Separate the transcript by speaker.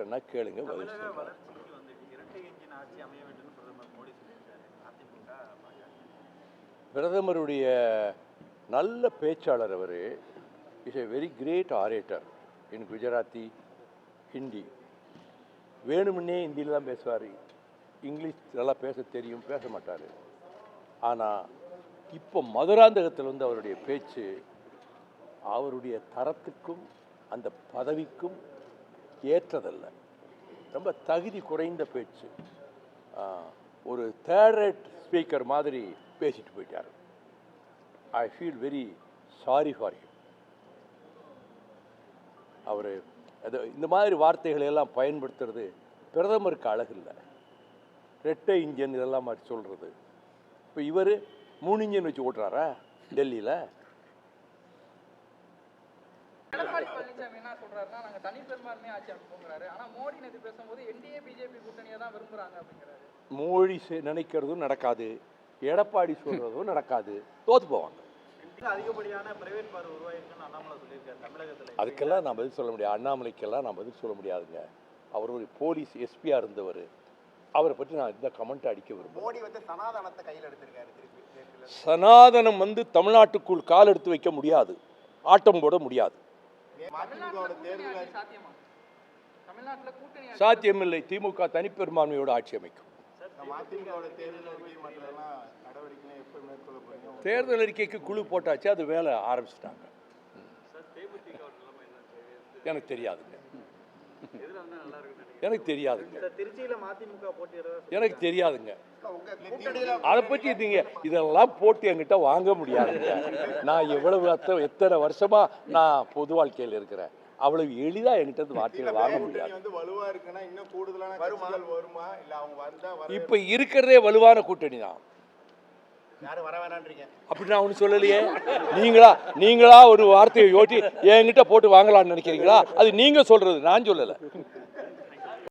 Speaker 1: கேட்குறேன்னா கேளுங்க, பதில் சொல்கிறேன். பிரதமருடைய நல்ல பேச்சாளர் அவர். Is a very great orator in Gujarati, Hindi. வேணுமுன்னே ஹிந்தியில் தான் பேசுவார். இங்கிலீஷ் நல்லா பேச தெரியும், பேச மாட்டார். ஆனால் இப்போ மதுராந்தகத்தில் வந்து அவருடைய பேச்சு அவருடைய தரத்துக்கும் அந்த பதவிக்கும் ஏற்றதல்ல. ரொம்ப தகுதி குறைந்த பேச்சு. ஒரு தேர்ட் ரேட் ஸ்பீக்கர் மாதிரி பேசிட்டு போயிட்டார். I feel very sorry for him. அவர் இந்த மாதிரி வார்த்தைகளை எல்லாம் பயன்படுத்துறது பிரதமருக்கு அழகில்லை. ரெட்டை இன்ஜின் இதெல்லாம் மாதிரி சொல்கிறது. இப்போ இவர் 3 இன்ஜின் வச்சு ஓட்டுறாரா டெல்லியில்?
Speaker 2: எடப்பாடி பழனிசாமி என்ன சொல்றாருன்னா, நாங்க தனி பெரும்பான்மை ஆட்சி அமைப்போங்கிறாரு. ஆனா மோடி நேத்து பேசும்போது என்டிஏ பிஜேபி கூட்டணியை தான் விரும்புறாங்க அப்படிங்கிறாரு.
Speaker 1: மோடி நினைக்கிறதும் நடக்காது, எடப்பாடி சொல்றதும் நடக்காது, தோத்து போவாங்க.
Speaker 3: அதிகப்படியான பிரைவேட் பார் உருவாயிருக்குன்னு அண்ணாமலை சொல்லியிருக்காரு தமிழகத்தில்.
Speaker 1: அதுக்கெல்லாம் நான் பதில் சொல்ல முடியாது. அண்ணாமலைக்கெல்லாம் நான் பதில் சொல்ல முடியாதுங்க. அவர் ஒரு போலீஸ் எஸ்பியாக இருந்தவர். அவரை பற்றி நான் இந்த கமெண்ட் அடிக்க விரும்புகிறேன்.
Speaker 3: மோடி வந்து சனாதனத்தை கையில் எடுத்திருக்காரு.
Speaker 1: சனாதனம் வந்து தமிழ்நாட்டுக்குள் கால் எடுத்து வைக்க முடியாது, ஆட்டம் போட முடியாது. சாத்தியமில்லை. திமுக தனிப்பெரும்பான்மையோட ஆட்சி அமைக்கும். தேர்தல் அறிக்கைக்கு குழு போட்டாச்சு, அது வேலை ஆரம்பிச்சிட்டாங்க. எனக்கு தெரியாதுங்க, எனக்கு தெரியாதுங்க, எனக்கு தெரியாதுங்க. அதை பற்றி நீங்க இதெல்லாம் போட்டு என்கிட்ட வாங்க முடியாதுங்க. நான் எத்தனை வருஷமா நான் பொது வாழ்க்கையில் இருக்கிறேன். அவ்வளவு எளிதா என்கிட்ட வார்த்தைகளை வாங்க முடியாது. இப்ப இருக்கிறதே வலுவான கூட்டணி தான். அப்படி நான் ஒண்ணு சொல்லலையே. நீங்களா ஒரு வார்த்தையை யோட்டி என்கிட்ட போட்டு வாங்கலாம்னு நினைக்கிறீங்களா? அது நீங்க சொல்றது, நான் சொல்லல.